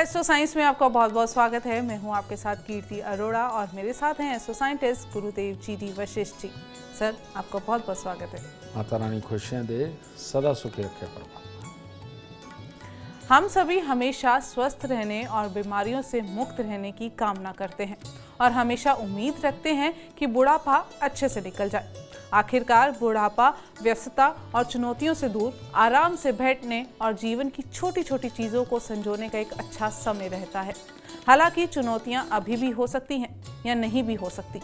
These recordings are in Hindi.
एस्ट्रो साइंस में आपका बहुत बहुत स्वागत है। मैं हूं आपके साथ कीर्ति अरोड़ा और मेरे साथ हैं एस्ट्रो साइंटिस्ट गुरुदेव G D Vashishtha ji. Sir, आपका बहुत बहुत स्वागत है। माता रानी खुशियाँ दे, सदा सुखी रखे परमात्मा। हम सभी हमेशा स्वस्थ रहने और बीमारियों से मुक्त रहने की कामना करते हैं और हमेशा उम्मीद रखते हैं कि बुढ़ापा अच्छे से निकल जाए। आखिरकार बुढ़ापा व्यस्तता और चुनौतियों से दूर आराम से बैठने और जीवन की छोटी छोटी चीज़ों को संजोने का एक अच्छा समय रहता है। हालांकि चुनौतियां अभी भी हो सकती हैं या नहीं भी हो सकती।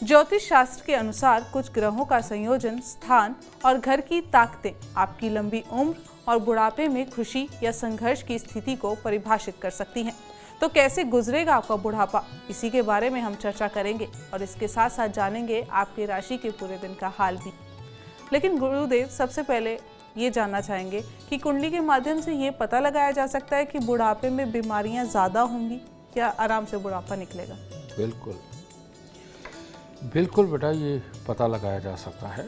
ज्योतिष शास्त्र के अनुसार कुछ ग्रहों का संयोजन, स्थान और घर की ताकतें आपकी लंबी उम्र और बुढ़ापे में खुशी या संघर्ष की स्थिति को परिभाषित कर सकती हैं। तो कैसे गुजरेगा आपका बुढ़ापा, इसी के बारे में हम चर्चा करेंगे और इसके साथ साथ जानेंगे आपकी राशि के पूरे दिन का हाल भी। लेकिन गुरुदेव, सबसे पहले ये जानना चाहेंगे कि कुंडली के माध्यम से ये पता लगाया जा सकता है कि बुढ़ापे में बीमारियां ज़्यादा होंगी या आराम से बुढ़ापा निकलेगा? बिल्कुल बिल्कुल बेटा, ये पता लगाया जा सकता है।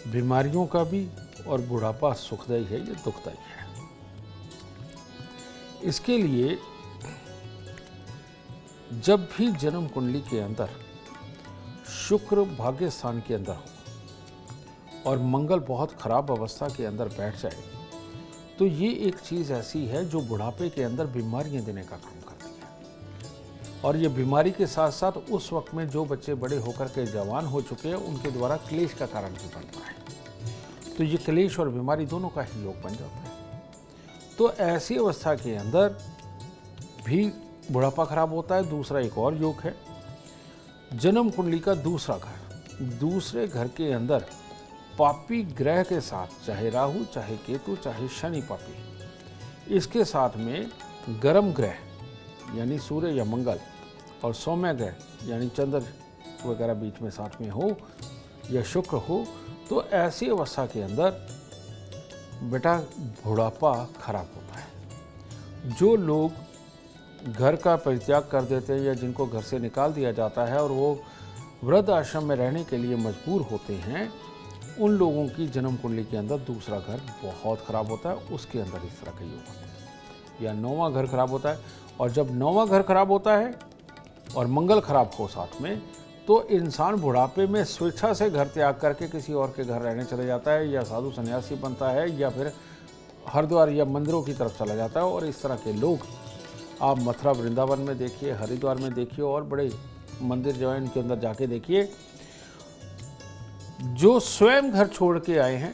बीमारियों का भी और बुढ़ापा सुखदायी है या दुखदायी है। इसके लिए जब भी जन्म कुंडली के अंदर शुक्र भाग्य स्थान के अंदर हो और मंगल बहुत खराब अवस्था के अंदर बैठ जाए, तो ये एक चीज़ ऐसी है जो बुढ़ापे के अंदर बीमारियां देने का काम करती है। और ये बीमारी के साथ साथ उस वक्त में जो बच्चे बड़े होकर के जवान हो चुके हैं उनके द्वारा क्लेश का कारण भी बनता है। तो ये क्लेश और बीमारी दोनों का ही योग बन जाता है। तो ऐसी अवस्था के अंदर भी बुढ़ापा खराब होता है। दूसरा एक और योग है, जन्म कुंडली का दूसरा घर। दूसरे घर के अंदर पापी ग्रह के साथ, चाहे राहु, चाहे केतु, चाहे शनि पापी, इसके साथ में गर्म ग्रह यानी सूर्य या मंगल और सौम्य ग्रह यानी चंद्र वगैरह बीच में साथ में हो या शुक्र हो, तो ऐसी अवस्था के अंदर बेटा बुढ़ापा खराब होता है। जो लोग घर का परित्याग कर देते हैं या जिनको घर से निकाल दिया जाता है और वो वृद्ध आश्रम में रहने के लिए मजबूर होते हैं, उन लोगों की जन्म कुंडली के अंदर दूसरा घर बहुत खराब होता है। उसके अंदर इस तरह का योग होता है या नौवां घर खराब होता है। और जब नौवां घर खराब होता है और मंगल खराब हो साथ में, तो इंसान बुढ़ापे में स्वेच्छा से घर त्याग करके किसी और के घर रहने चले जाता है या साधु सन्यासी बनता है या फिर हरिद्वार या मंदिरों की तरफ चला जाता है। और इस तरह के लोग आप मथुरा वृंदावन में देखिए, हरिद्वार में देखिए और बड़े मंदिर जो है इनके अंदर जाके देखिए, जो स्वयं घर छोड़ के आए हैं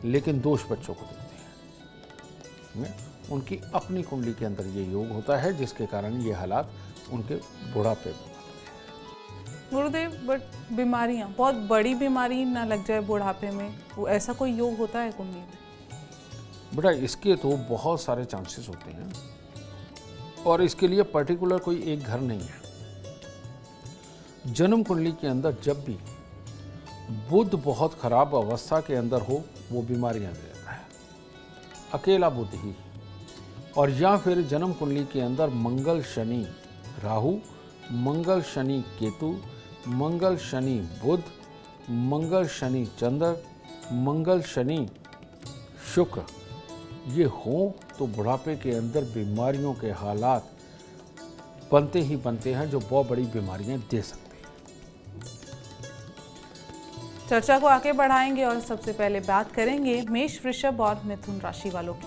लेकिन दोष बच्चों को देते हैं। उनकी अपनी कुंडली के अंदर ये योग होता है जिसके कारण ये हालात उनके बुढ़ापे में। गुरुदेव, बट बीमारियां, बहुत बड़ी बीमारी ना लग जाए बुढ़ापे में, वो ऐसा कोई योग होता है कुंडली में? बेटा इसके तो बहुत सारे चांसेस होते हैं और इसके लिए पर्टिकुलर कोई एक घर नहीं है। जन्म कुंडली के अंदर जब भी बुध बहुत खराब अवस्था के अंदर हो, वो बीमारियां दे देता है, अकेला बुध ही। और या फिर जन्म कुंडली के अंदर मंगल शनि राहु, मंगल शनि केतु, मंगल शनि बुध, मंगल शनि चंद्र, मंगल शनि शुक्र, ये हो तो बुढ़ापे के अंदर बीमारियों के हालात बनते ही बनते हैं जो बहुत बड़ी बीमारियां दे सकते हैं। चर्चा को आगे बढ़ाएंगे और सबसे पहले बात करेंगे मेष, वृषभ और मिथुन राशि वालों की।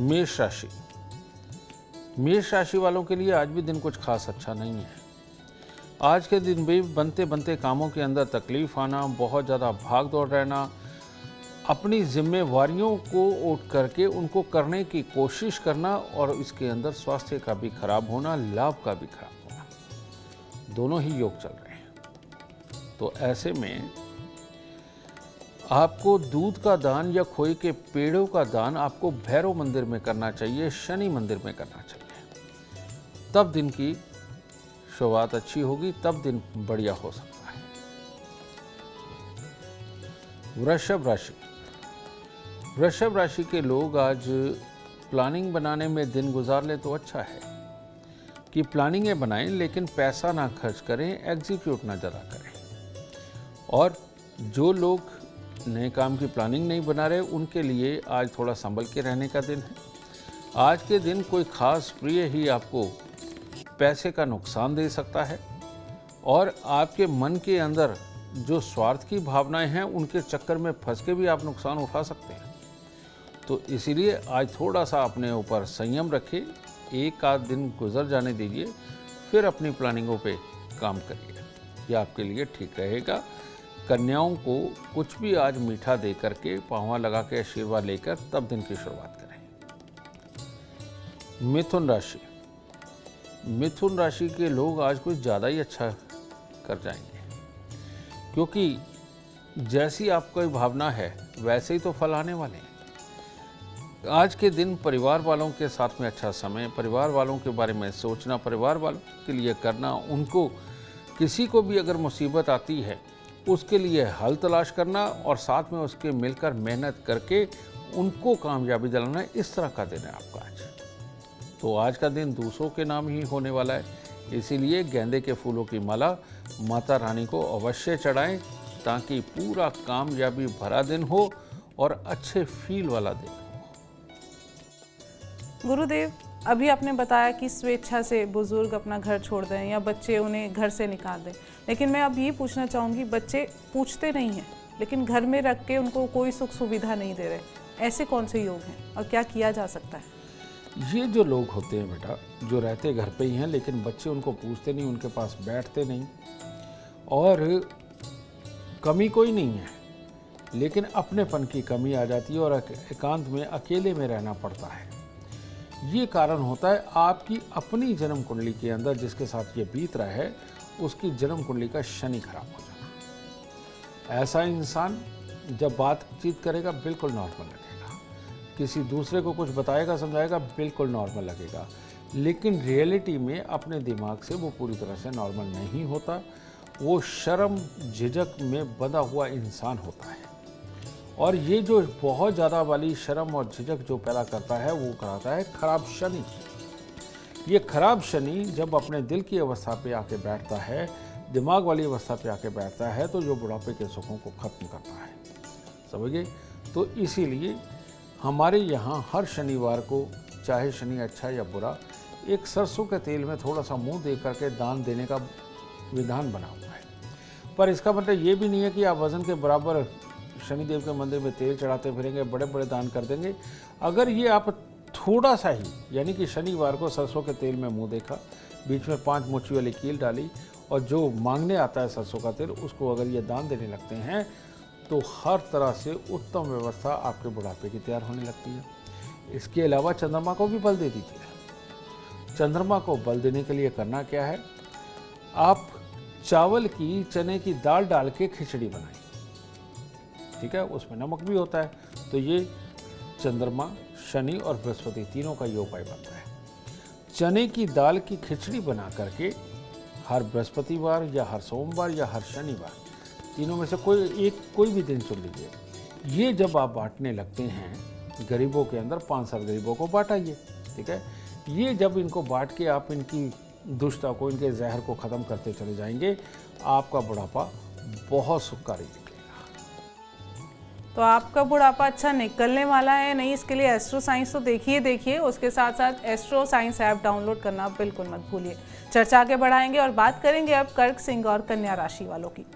मेष राशि, मेष राशि वालों के लिए आज भी दिन कुछ खास अच्छा नहीं है। आज के दिन भी बनते बनते कामों के अंदर तकलीफ आना, बहुत ज़्यादा भाग दौड़ रहना, अपनी जिम्मेवारियों को उठ करके उनको करने की कोशिश करना और इसके अंदर स्वास्थ्य का भी खराब होना, लाभ का भी खराब होना, दोनों ही योग चल रहे हैं। तो ऐसे में आपको दूध का दान या खोए के पेड़ों का दान आपको भैरव मंदिर में करना चाहिए, शनि मंदिर में करना चाहिए। तब दिन की शुरुआत अच्छी होगी, तब दिन बढ़िया हो सकता है। वृषभ राशि, वृषभ राशि के लोग आज प्लानिंग बनाने में दिन गुजार ले तो अच्छा है कि प्लानिंगें बनाएं, लेकिन पैसा ना खर्च करें, एग्जीक्यूट ना ज़्यादा करें। और जो लोग नए काम की प्लानिंग नहीं बना रहे, उनके लिए आज थोड़ा संभल के रहने का दिन है। आज के दिन कोई खास प्रिय ही आपको पैसे का नुकसान दे सकता है और आपके मन के अंदर जो स्वार्थ की भावनाएं हैं उनके चक्कर में फंस के भी आप नुकसान उठा सकते हैं। तो इसीलिए आज थोड़ा सा अपने ऊपर संयम रखें, एक आध दिन गुजर जाने दीजिए, फिर अपनी प्लानिंगों पे काम करिए, यह आपके लिए ठीक रहेगा। कन्याओं को कुछ भी आज मीठा दे करके पाँव लगा के आशीर्वाद लेकर तब दिन की शुरुआत करें। मिथुन राशि, मिथुन राशि के लोग आज कुछ ज़्यादा ही अच्छा कर जाएंगे, क्योंकि जैसी आपकी भावना है वैसे ही तो फल आने वाले हैं। आज के दिन परिवार वालों के साथ में अच्छा समय, परिवार वालों के बारे में सोचना, परिवार वालों के लिए करना, उनको किसी को भी अगर मुसीबत आती है उसके लिए हल तलाश करना और साथ में उसके मिलकर मेहनत करके उनको कामयाबी दिलाना, इस तरह का दिन है आपका आज। तो आज का दिन दूसरों के नाम ही होने वाला है, इसीलिए गेंदे के फूलों की माला माता रानी को अवश्य चढ़ाएं ताकि पूरा कामयाबी भरा दिन हो और अच्छे फील वाला दिन हो। गुरुदेव, अभी आपने बताया कि स्वेच्छा से बुजुर्ग अपना घर छोड़ दें या बच्चे उन्हें घर से निकाल दें, लेकिन मैं अब ये पूछना चाहूँगी, बच्चे पूछते नहीं हैं लेकिन घर में रख के उनको कोई सुख सुविधा नहीं दे रहे, ऐसे कौन से योग हैं और क्या किया जा सकता है? ये जो लोग होते हैं बेटा, जो रहते घर पे ही हैं लेकिन बच्चे उनको पूछते नहीं, उनके पास बैठते नहीं, और कमी कोई नहीं है लेकिन अपनेपन की कमी आ जाती है और एकांत में अकेले में रहना पड़ता है। ये कारण होता है आपकी अपनी जन्म कुंडली के अंदर जिसके साथ ये बीत रहा है उसकी जन्म कुंडली का शनि खराब हो जाना। ऐसा इंसान जब बातचीत करेगा बिल्कुल नॉर्मल लगेगा, किसी दूसरे को कुछ बताएगा समझाएगा बिल्कुल नॉर्मल लगेगा, लेकिन रियलिटी में अपने दिमाग से वो पूरी तरह से नॉर्मल नहीं होता। वो शर्म झिझक में बंधा हुआ इंसान होता है, और ये जो बहुत ज़्यादा वाली शर्म और झिझक जो पैदा करता है वो कराता है खराब शनि। ये खराब शनि जब अपने दिल की अवस्था पे आके बैठता है, दिमाग वाली अवस्था पे आके बैठता है, तो जो बुढ़ापे के सुखों को ख़त्म करता है, समझिए। तो इसीलिए हमारे यहाँ हर शनिवार को, चाहे शनि अच्छा या बुरा, एक सरसों के तेल में थोड़ा सा मुँह दे करके दान देने का विधान बना हुआ है। पर इसका मतलब ये भी नहीं है कि आप वज़न के बराबर शनिदेव के मंदिर में तेल चढ़ाते फिरेंगे, बड़े बड़े दान कर देंगे। अगर ये आप थोड़ा सा ही, यानी कि शनिवार को सरसों के तेल में मुंह देखा, बीच में 5 मोची वाली कील डाली और जो मांगने आता है सरसों का तेल उसको अगर ये दान देने लगते हैं तो हर तरह से उत्तम व्यवस्था आपके बुढ़ापे की तैयार होने लगती है। इसके अलावा चंद्रमा को भी बल दे दीजिए। चंद्रमा को बल देने के लिए करना क्या है, आप चावल की, चने की दाल डाल के खिचड़ी बनाइए, ठीक है, उसमें नमक भी होता है। तो ये चंद्रमा, शनि और बृहस्पति तीनों का योग बनता है। चने की दाल की खिचड़ी बना करके हर बृहस्पतिवार या हर सोमवार या हर शनिवार, तीनों में से कोई भी दिन चुन लीजिए। ये जब आप बांटने लगते हैं गरीबों के अंदर, 5-7 गरीबों को बांटाइए, ठीक है। ये जब इनको बांट के आप इनकी दुष्टता को, इनके जहर को ख़त्म करते चले जाएंगे, आपका बुढ़ापा बहुत सुखकारी निकलेगा। तो आपका बुढ़ापा अच्छा निकलने वाला है नहीं, इसके लिए एस्ट्रो साइंस तो देखिए, उसके साथ साथ एस्ट्रो साइंस ऐप डाउनलोड करना बिल्कुल मत भूलिए। चर्चा आगे बढ़ाएंगे और बात करेंगे अब कर्क, सिंह और कन्या राशि वालों की।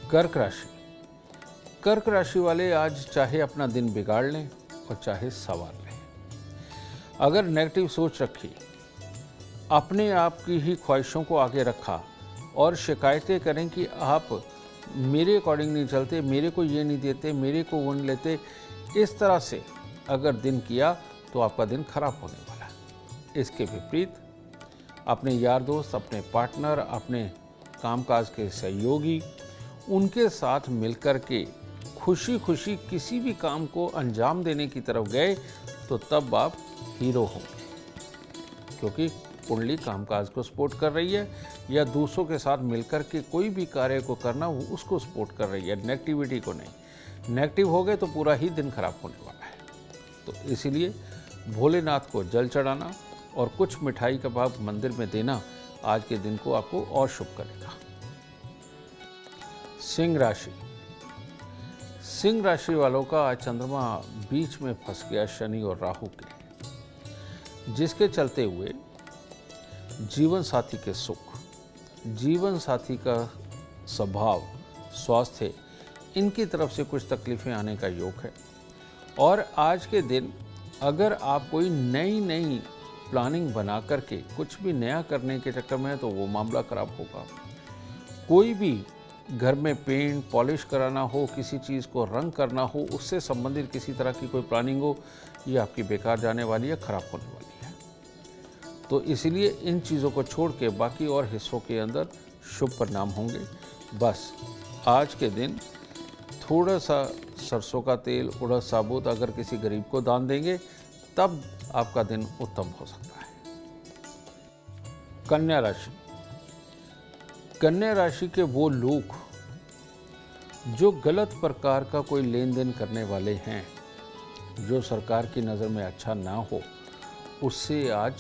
कर्क राशि, कर्क राशि वाले आज चाहे अपना दिन बिगाड़ लें और चाहे संवार लें, अगर नेगेटिव सोच रखी, अपने आप की ही ख्वाहिशों को आगे रखा और शिकायतें करें कि आप मेरे अकॉर्डिंग नहीं चलते, मेरे को ये नहीं देते, मेरे को वो नहीं लेते, इस तरह से अगर दिन किया तो आपका दिन खराब होने वाला है। इसके विपरीत अपने यार दोस्त, अपने पार्टनर, अपने कामकाज के सहयोगी, उनके साथ मिलकर के खुशी खुशी किसी भी काम को अंजाम देने की तरफ गए तो तब आप हीरो होंगे, क्योंकि कुंडली कामकाज को सपोर्ट कर रही है या दूसरों के साथ मिलकर के कोई भी कार्य को करना वो उसको सपोर्ट कर रही है, नेगेटिविटी को नहीं। नेगेटिव हो गए तो पूरा ही दिन खराब होने वाला है। तो इसीलिए भोलेनाथ को जल चढ़ाना और कुछ मिठाई का भाव मंदिर में देना आज के दिन को आपको और शुभ करेगा। सिंह राशि, सिंह राशि वालों का आज चंद्रमा बीच में फंस गया शनि और राहु के, जिसके चलते हुए जीवन साथी के सुख, जीवन साथी का स्वभाव, स्वास्थ्य, इनकी तरफ से कुछ तकलीफें आने का योग है। और आज के दिन अगर आप कोई नई प्लानिंग बना करके कुछ भी नया करने के चक्कर में है तो वो मामला खराब होगा। कोई भी घर में पेंट पॉलिश कराना हो, किसी चीज़ को रंग करना हो, उससे संबंधित किसी तरह की कोई प्लानिंग हो, ये आपकी बेकार जाने वाली है, खराब होने वाली है। तो इसलिए इन चीज़ों को छोड़ के बाकी और हिस्सों के अंदर शुभ परिणाम होंगे। बस आज के दिन थोड़ा सा सरसों का तेल, उड़द साबुत अगर किसी गरीब को दान देंगे तब आपका दिन उत्तम हो सकता है। कन्या राशि। कन्या राशि के वो लोग जो गलत प्रकार का कोई लेन देन करने वाले हैं, जो सरकार की नज़र में अच्छा ना हो, उससे आज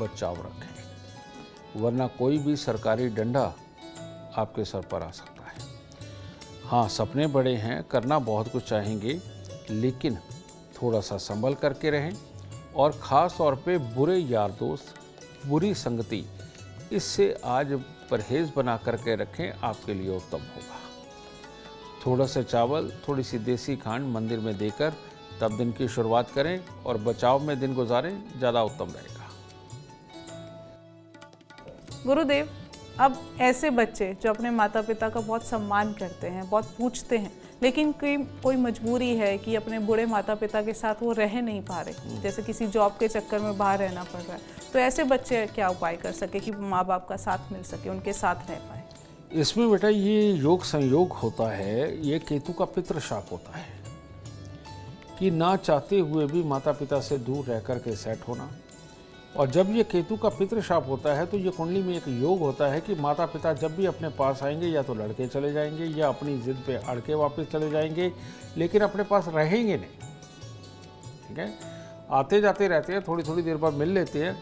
बचाव रखें, वरना कोई भी सरकारी डंडा आपके सर पर आ सकता है। हाँ, सपने बड़े हैं, करना बहुत कुछ चाहेंगे, लेकिन थोड़ा सा संभल करके रहें और ख़ास तौर पे बुरे यार दोस्त, बुरी संगति, इससे आज परहेज़ बना करके रखें, आपके लिए उत्तम होगा। थोड़ा सा चावल, थोड़ी सी देसी खांड मंदिर में देकर तब दिन की शुरुआत करें और बचाव में दिन गुजारें, ज़्यादा उत्तम रहेगा। गुरुदेव, अब ऐसे बच्चे जो अपने माता पिता का बहुत सम्मान करते हैं, बहुत पूछते हैं, लेकिन कोई मजबूरी है कि अपने बूढ़े माता पिता के साथ वो रह नहीं पा रहे, जैसे किसी जॉब के चक्कर में बाहर रहना पड़ रहा है, तो ऐसे बच्चे क्या उपाय कर सके कि माँ बाप का साथ मिल सके, उनके साथ रह पाए? इसमें बेटा ये योग संयोग होता है, ये केतु का पितृ शाप होता है कि ना चाहते हुए भी माता पिता से दूर रह कर के सेट होना। और जब ये केतु का पितृ शाप होता है तो ये कुंडली में एक योग होता है कि माता पिता जब भी अपने पास आएंगे या तो लड़के चले जाएंगे या अपनी जिद पे अड़ के वापस चले जाएंगे, लेकिन अपने पास रहेंगे नहीं। ठीक है, आते जाते रहते हैं, थोड़ी थोड़ी देर बाद मिल लेते हैं,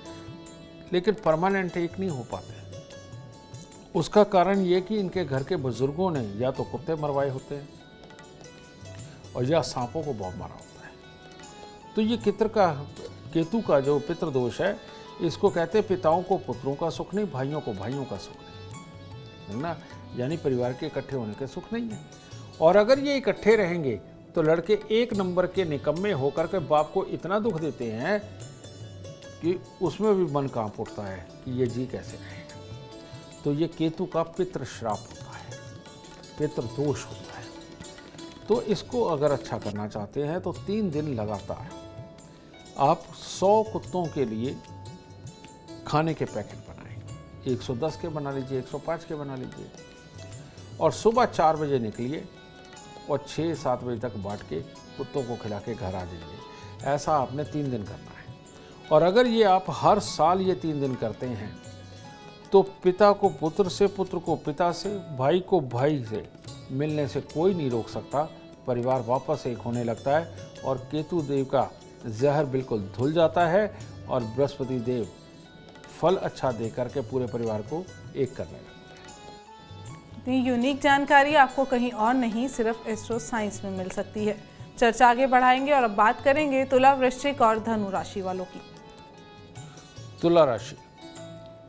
लेकिन परमानेंट एक नहीं हो पाते। उसका कारण ये कि इनके घर के बुजुर्गों ने या तो कुत्ते मरवाए होते हैं और या सांपों को बहुत मारा होता है। तो ये केतु का जो पितृ दोष है, इसको कहते हैं पिताओं को पुत्रों का सुख नहीं, भाइयों को भाइयों का सुख नहीं, है ना, यानी परिवार के इकट्ठे होने का सुख नहीं है। और अगर ये इकट्ठे रहेंगे तो लड़के एक नंबर के निकम्मे होकर के बाप को इतना दुख देते हैं कि उसमें भी मन कांप उठता है कि ये जी कैसे रहेगा। तो ये केतु का पितृ श्राप होता है, पितृ दोष होता है। तो इसको अगर अच्छा करना चाहते हैं तो 3 दिन लगातार आप 100 कुत्तों के लिए खाने के पैकेट बनाएं। 110 के बना लीजिए, 105 के बना लीजिए, और सुबह 4 बजे निकलिए और 6-7 बजे तक बांट के कुत्तों को खिला के घर आ जाइए। ऐसा आपने 3 दिन करना है। और अगर ये आप हर साल ये 3 दिन करते हैं तो पिता को पुत्र से, पुत्र को पिता से, भाई को भाई से मिलने से कोई नहीं रोक सकता। परिवार वापस एक होने लगता है और केतु देव का जहर बिल्कुल धुल जाता है और बृहस्पति देव फल अच्छा दे करके पूरे परिवार को एक करने लगते हैं। ये यूनिक जानकारी आपको कहीं और नहीं, सिर्फ एस्ट्रो साइंस में मिल सकती है। चर्चा आगे बढ़ाएंगे और अब बात करेंगे तुला, वृश्चिक और धनु राशि वालों की। तुला राशि।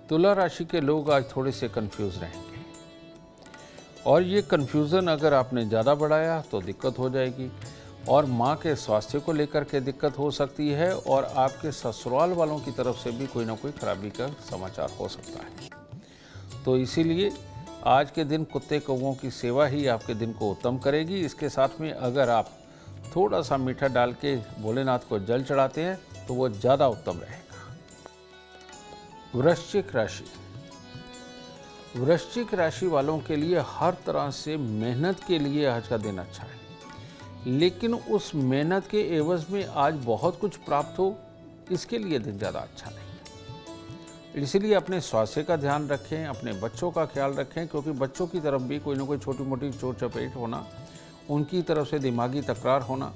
तुला राशि के लोग आज थोड़े से कंफ्यूज रहेंगे और ये कंफ्यूजन अगर आपने ज़्यादा बढ़ाया तो दिक्कत हो जाएगी और माँ के स्वास्थ्य को लेकर के दिक्कत हो सकती है और आपके ससुराल वालों की तरफ से भी कोई ना कोई खराबी का समाचार हो सकता है। तो इसीलिए आज के दिन कुत्ते कौवों की सेवा ही आपके दिन को उत्तम करेगी। इसके साथ में अगर आप थोड़ा सा मीठा डाल के भोलेनाथ को जल चढ़ाते हैं तो वो ज़्यादा उत्तम रहेगा। वृश्चिक राशि। वृश्चिक राशि वालों के लिए हर तरह से मेहनत के लिए आज का दिन अच्छा है, लेकिन उस मेहनत के एवज में आज बहुत कुछ प्राप्त हो, इसके लिए दिन ज़्यादा अच्छा नहीं है। इसलिए अपने स्वास्थ्य का ध्यान रखें, अपने बच्चों का ख्याल रखें, क्योंकि बच्चों की तरफ भी कोई ना कोई छोटी मोटी चोट चपेट होना, उनकी तरफ से दिमागी तकरार होना,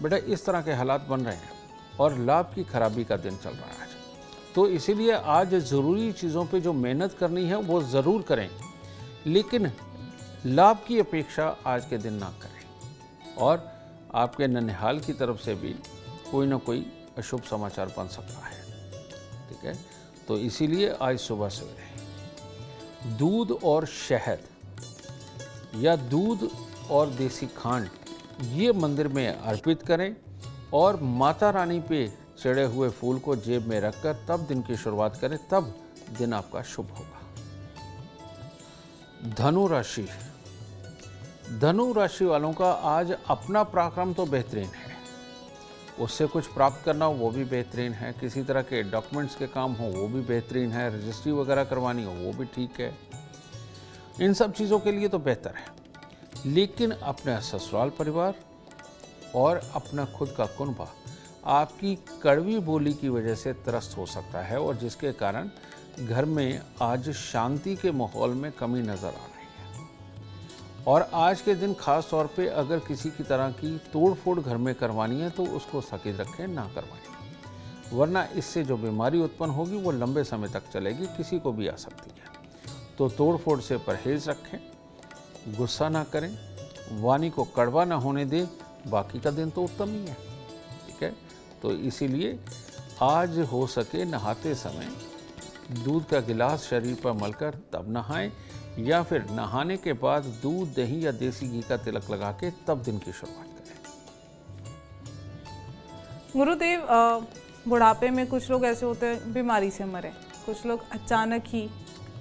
बेटा इस तरह के हालात बन रहे हैं और लाभ की खराबी का दिन चल रहा है आज। तो इसीलिए आज ज़रूरी चीज़ों पे जो मेहनत करनी है वो ज़रूर करें, लेकिन लाभ की अपेक्षा आज के दिन ना करें और आपके ननिहाल की तरफ से भी कोई ना कोई अशुभ समाचार बन सकता है। ठीक है, तो इसीलिए आज सुबह सवेरे दूध और शहद या दूध और देसी खांड ये मंदिर में अर्पित करें और माता रानी पे चढ़े हुए फूल को जेब में रखकर तब दिन की शुरुआत करें, तब दिन आपका शुभ होगा। धनु राशि, धनु राशि वालों का आज अपना पराक्रम तो बेहतरीन है, उससे कुछ प्राप्त करना हो वो भी बेहतरीन है, किसी तरह के डॉक्यूमेंट्स के काम हो वो भी बेहतरीन है, रजिस्ट्री वगैरह करवानी हो वो भी ठीक है, इन सब चीज़ों के लिए तो बेहतर है। लेकिन अपना ससुराल परिवार और अपना खुद का कुनबा आपकी कड़वी बोली की वजह से त्रस्त हो सकता है और जिसके कारण घर में आज शांति के माहौल में कमी नज़र आ रही है। और आज के दिन खास तौर पे अगर किसी की तरह की तोड़ फोड़ घर में करवानी है तो उसको स्थगित रखें, ना करवाएं, वरना इससे जो बीमारी उत्पन्न होगी वो लंबे समय तक चलेगी, किसी को भी आ सकती है। तो तोड़ फोड़ से परहेज रखें, गुस्सा ना करें, वाणी को कड़वा ना होने दें, बाकी का दिन तो उत्तम ही है। ठीक है, तो इसीलिए आज हो सके नहाते समय दूध का गिलास शरीर पर मलकर तब नहाएं, या फिर नहाने के बाद दूध, दही या देसी घी का तिलक लगा के तब दिन की शुरुआत करें। गुरुदेव, बुढ़ापे में कुछ लोग ऐसे होते हैं बीमारी से मरे, कुछ लोग अचानक ही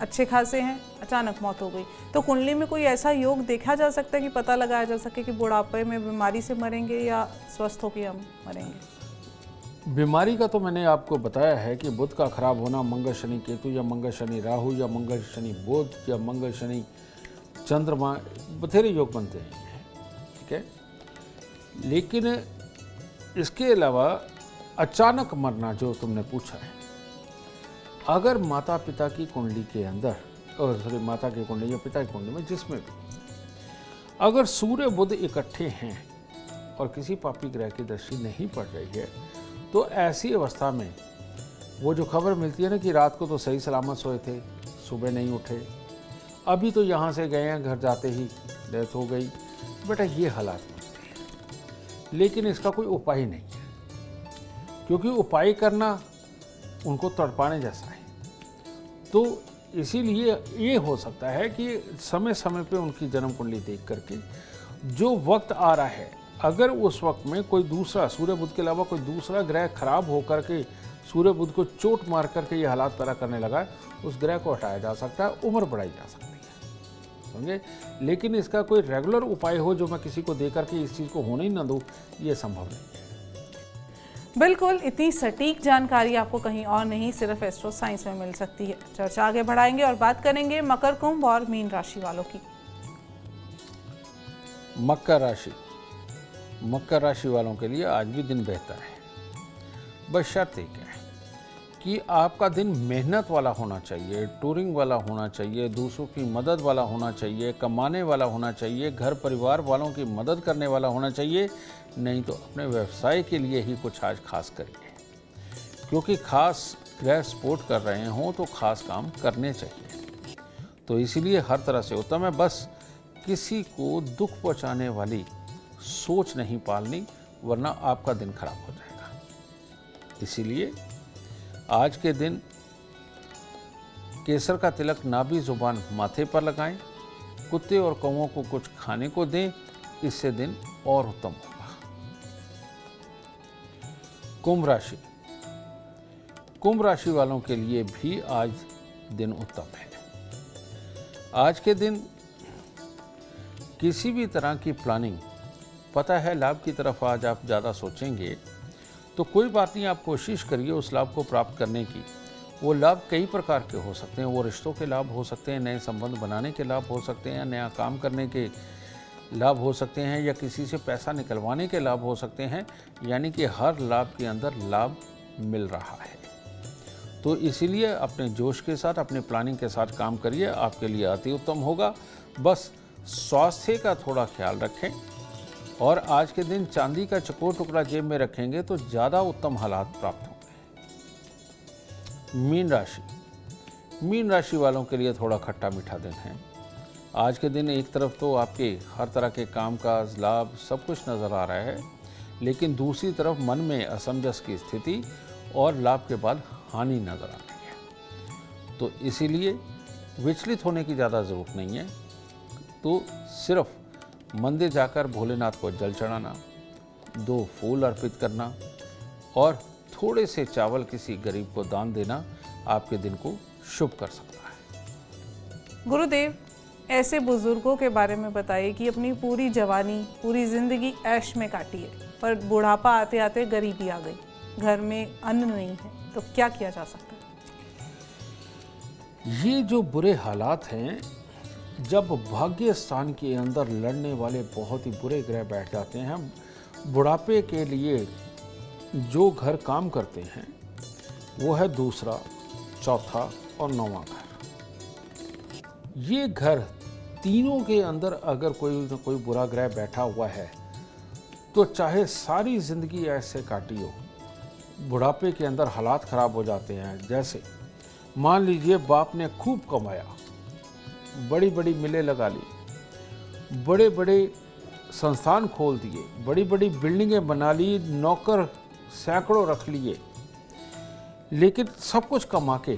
अच्छे खासे हैं, अचानक मौत हो गई, तो कुंडली में कोई ऐसा योग देखा जा सकता है कि पता लगाया जा सके कि बुढ़ापे में बीमारी से मरेंगे या स्वस्थ होकर हम मरेंगे? बीमारी का तो मैंने आपको बताया है कि बुध का खराब होना, मंगल शनि केतु या मंगल शनि राहु या मंगल शनि बुध या मंगल शनि चंद्रमा, बथेरे योग बनते हैं। ठीक है, लेकिन इसके अलावा अचानक मरना जो तुमने पूछा है, अगर माता पिता की कुंडली के अंदर, और माता की कुंडली या पिता की कुंडली में, जिसमें भी अगर सूर्य बुध इकट्ठे हैं और किसी पापी ग्रह की दृष्टि नहीं पड़ रही है, तो ऐसी अवस्था में वो जो खबर मिलती है ना कि रात को तो सही सलामत सोए थे, सुबह नहीं उठे, अभी तो यहाँ से गए हैं, घर जाते ही डेथ हो गई, बेटा ये हालात मिलते हैं। लेकिन इसका कोई उपाय नहीं है, क्योंकि उपाय करना उनको तड़पाने जैसा है। तो इसीलिए ये हो सकता है कि समय समय पे उनकी जन्म कुंडली देख करके जो वक्त आ रहा है, अगर उस वक्त में कोई दूसरा सूर्य बुध के अलावा कोई दूसरा ग्रह खराब होकर के सूर्य बुध को चोट मार करके ये हालात पैदा करने लगा है, उस ग्रह को हटाया जा सकता है, उम्र बढ़ाई जा सकती है, समझे। लेकिन इसका कोई रेगुलर उपाय हो जो मैं किसी को दे करके इस चीज़ को होने ही ना दूँ, ये संभव नहीं है। बिल्कुल, इतनी सटीक जानकारी आपको कहीं और नहीं, सिर्फ एस्ट्रो साइंस में मिल सकती है। चर्चा आगे बढ़ाएंगे और बात करेंगे मकर, कुंभ और मीन राशि वालों की। मकर राशि, मकर राशि वालों के लिए आज भी दिन बेहतर है, बस शर्त एक है कि आपका दिन मेहनत वाला होना चाहिए, टूरिंग वाला होना चाहिए, दूसरों की मदद वाला होना चाहिए, कमाने वाला होना चाहिए, घर परिवार वालों की मदद करने वाला होना चाहिए, नहीं तो अपने व्यवसाय के लिए ही कुछ आज खास करिए, क्योंकि खास ग्रह सपोर्ट कर रहे हों तो खास काम करने चाहिए। तो इसीलिए हर तरह से उत्तम है, बस किसी को दुख पहुंचाने वाली सोच नहीं पालनी, वरना आपका दिन खराब हो जाएगा। इसीलिए आज के दिन केसर का तिलक नाभि जुबान माथे पर लगाएं, कुत्ते और कौवों को कुछ खाने को दें, इससे दिन और उत्तम होगा। कुंभ राशि, कुंभ राशि वालों के लिए भी आज दिन उत्तम है। आज के दिन किसी भी तरह की प्लानिंग, पता है लाभ की तरफ आज आप ज़्यादा सोचेंगे, तो कोई बात नहीं, आप कोशिश करिए उस लाभ को प्राप्त करने की। वो लाभ कई प्रकार के हो सकते हैं, वो रिश्तों के लाभ हो सकते हैं, नए संबंध बनाने के लाभ हो सकते हैं, नया काम करने के लाभ हो सकते हैं, या किसी से पैसा निकलवाने के लाभ हो सकते हैं। यानी कि हर लाभ के अंदर लाभ मिल रहा है। तो इसीलिए अपने जोश के साथ, अपने प्लानिंग के साथ काम करिए, आपके लिए अति उत्तम होगा। बस स्वास्थ्य का थोड़ा ख्याल रखें, और आज के दिन चांदी का चकोर टुकड़ा जेब में रखेंगे तो ज़्यादा उत्तम हालात प्राप्त होंगे। मीन राशि, मीन राशि वालों के लिए थोड़ा खट्टा मीठा दिन है। आज के दिन एक तरफ तो आपके हर तरह के कामकाज, लाभ सब कुछ नज़र आ रहा है, लेकिन दूसरी तरफ मन में असमंजस की स्थिति और लाभ के बाद हानि नज़र आ रही है। तो इसीलिए विचलित होने की ज़्यादा ज़रूरत नहीं है। तो सिर्फ मंदिर जाकर भोलेनाथ को जल चढ़ाना, 2 फूल अर्पित करना और थोड़े से चावल किसी गरीब को दान देना आपके दिन को शुभ कर सकता है। गुरुदेव, ऐसे बुजुर्गों के बारे में बताइए कि अपनी पूरी जवानी, पूरी जिंदगी ऐश में काटी है, पर बुढ़ापा आते आते गरीबी आ गई, घर में अन्न नहीं है, तो क्या किया जा सकता है? ये जो बुरे हालात हैं, जब भाग्य स्थान के अंदर लड़ने वाले बहुत ही बुरे ग्रह बैठ जाते हैं, बुढ़ापे के लिए जो घर काम करते हैं वो है दूसरा, चौथा और 9वां घर। ये घर तीनों के अंदर अगर कोई न कोई बुरा ग्रह बैठा हुआ है तो चाहे सारी जिंदगी ऐसे काटी हो, बुढ़ापे के अंदर हालात खराब हो जाते हैं। जैसे मान लीजिए बाप ने खूब कमाया, बड़ी बड़ी मिलें लगा ली, बड़े बड़े संस्थान खोल दिए, बड़ी बड़ी बिल्डिंगें बना ली, नौकर सैकड़ों रख लिए, लेकिन सब कुछ कमा के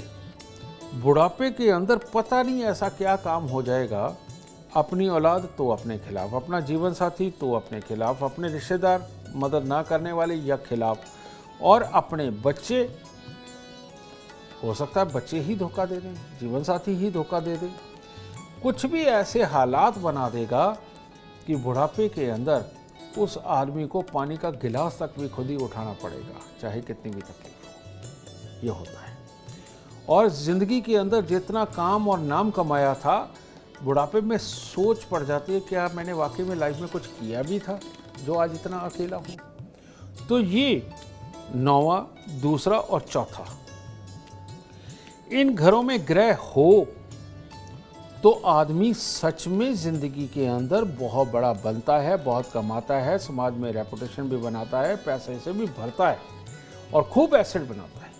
बुढ़ापे के अंदर पता नहीं ऐसा क्या काम हो जाएगा, अपनी औलाद तो अपने खिलाफ, अपना जीवन साथी तो अपने खिलाफ, अपने रिश्तेदार मदद ना करने वाले या खिलाफ, और अपने बच्चे, हो सकता है बच्चे ही धोखा दे दें, जीवन साथी ही धोखा दे दे, कुछ भी ऐसे हालात बना देगा कि बुढ़ापे के अंदर उस आदमी को पानी का गिलास तक भी खुद ही उठाना पड़ेगा, चाहे कितनी भी तकलीफ हो। ये होता है। और जिंदगी के अंदर जितना काम और नाम कमाया था, बुढ़ापे में सोच पड़ जाती है, क्या मैंने वाकई में लाइफ में कुछ किया भी था जो आज इतना अकेला हूँ। तो ये 9वां, दूसरा और चौथा, इन घरों में ग्रह हो तो आदमी सच में जिंदगी के अंदर बहुत बड़ा बनता है, बहुत कमाता है, समाज में रेपुटेशन भी बनाता है, पैसे से भी भरता है और खूब एसेट बनाता है।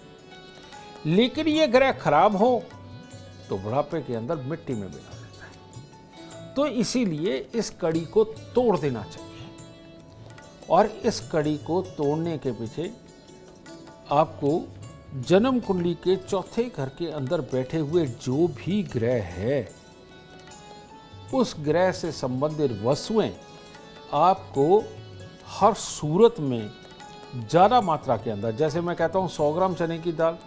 लेकिन ये ग्रह खराब हो तो बुढ़ापे के अंदर मिट्टी में मिला देता है। तो इसीलिए इस कड़ी को तोड़ देना चाहिए, और इस कड़ी को तोड़ने के पीछे आपको जन्म कुंडली के चौथे घर के अंदर बैठे हुए जो भी ग्रह है, उस ग्रह से संबंधित वस्तुएं आपको हर सूरत में ज़्यादा मात्रा के अंदर, जैसे मैं कहता हूँ 100 ग्राम चने की दाल,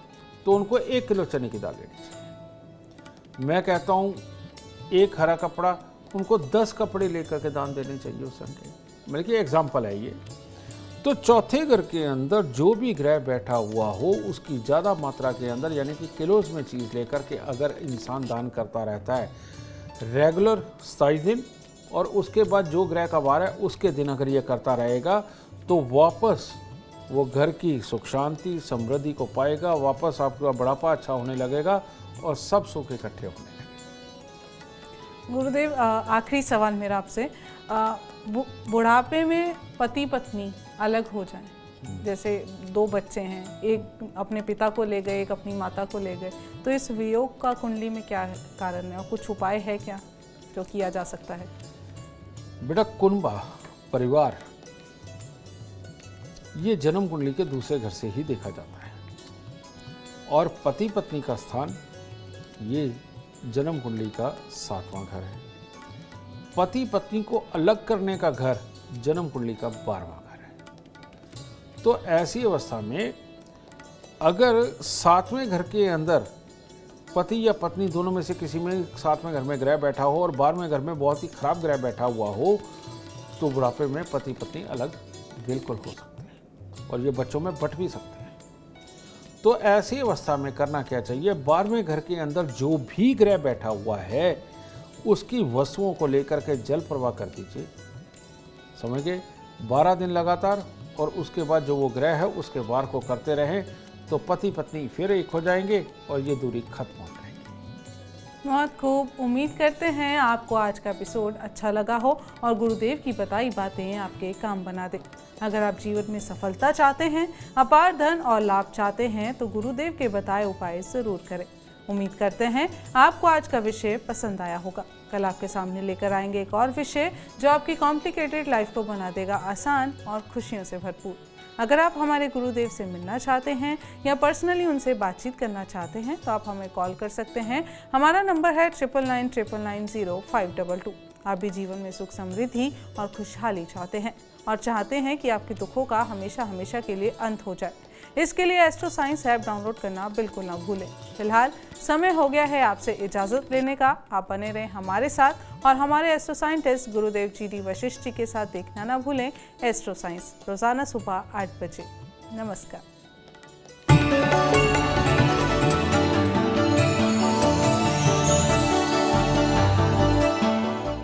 तो उनको 1 किलो चने की दाल लेनी चाहिए। मैं कहता हूँ 1 हरा कपड़ा, उनको 10 कपड़े लेकर के दान देने चाहिए उस संख्या। मेरे की एग्जाम्पल है ये। तो चौथे घर के अंदर जो भी ग्रह बैठा हुआ हो, उसकी ज़्यादा मात्रा के अंदर, यानी कि किलोज में चीज़ लेकर के अगर इंसान दान करता रहता है रेगुलर 27 दिन, और उसके बाद जो ग्रह का वार है उसके दिन अगर ये करता रहेगा, तो वापस वो घर की सुख शांति समृद्धि को पाएगा, वापस आपका बुढ़ापा अच्छा होने लगेगा और सब सुख इकट्ठे होने लगेंगे। गुरुदेव, आखिरी सवाल मेरा आपसे, बुढ़ापे में पति पत्नी अलग हो जाएं, जैसे 2 बच्चे हैं, एक अपने पिता को ले गए, एक अपनी माता को ले गए, तो इस वियोग का कुंडली में क्या है कारण है, और कुछ उपाय है क्या जो किया जा सकता है? बेटा, कुनबा परिवार ये जन्म कुंडली के दूसरे घर से ही देखा जाता है, और पति पत्नी का स्थान ये जन्म कुंडली का 7वां घर है। पति पत्नी को अलग करने का घर जन्म कुंडली का 12वां घर है। तो ऐसी अवस्था में अगर 7वें घर के अंदर पति या पत्नी दोनों में से किसी में 7वें घर में ग्रह बैठा हो और 12वें घर में बहुत ही खराब ग्रह बैठा हुआ हो, तो बुढ़ापे में पति पत्नी अलग बिल्कुल हो सकते हैं, और ये बच्चों में बंट भी सकते हैं। तो ऐसी अवस्था में करना क्या चाहिए, 12वें घर के अंदर जो भी ग्रह बैठा हुआ है उसकी वस्तुओं को लेकर के जल प्रवाह कर दीजिए, समझ गए, 12 दिन लगातार, और उसके बाद जो वो ग्रह है उसके वार को करते रहें, तो पति पत्नी फिर एक हो जाएंगे और ये दूरी खत्म हो जाएगी। बहुत खूब, उम्मीद करते हैं आपको आज का एपिसोड अच्छा लगा हो और गुरुदेव की बताई बातें आपके काम बना दे। अगर आप जीवन में सफलता चाहते हैं, अपार धन और लाभ चाहते हैं, तो गुरुदेव के बताए उपाय ज़रूर करें। उम्मीद करते हैं आपको आज का विषय पसंद आया होगा। कल आपके सामने लेकर आएंगे एक और विषय जो आपकी कॉम्प्लिकेटेड लाइफ को बना देगा आसान और खुशियों से भरपूर। अगर आप हमारे गुरुदेव से मिलना चाहते हैं या पर्सनली उनसे बातचीत करना चाहते हैं तो आप हमें कॉल कर सकते हैं। हमारा नंबर है 9999900522। आप भी जीवन में सुख समृद्धि और खुशहाली चाहते हैं और चाहते हैं कि आपके दुखों का हमेशा हमेशा के लिए अंत हो जाए। इसके लिए एस्ट्रो साइंस ऐप डाउनलोड करना बिल्कुल ना भूलें। फिलहाल समय हो गया है आपसे इजाज़त लेने का। आप बने रहें हमारे साथ और हमारे एस्ट्रो साइंटिस्ट गुरुदेव GD वशिष्ठ जी के साथ देखना ना भूलें एस्ट्रो साइंस रोज़ाना सुबह 8 बजे। नमस्कार।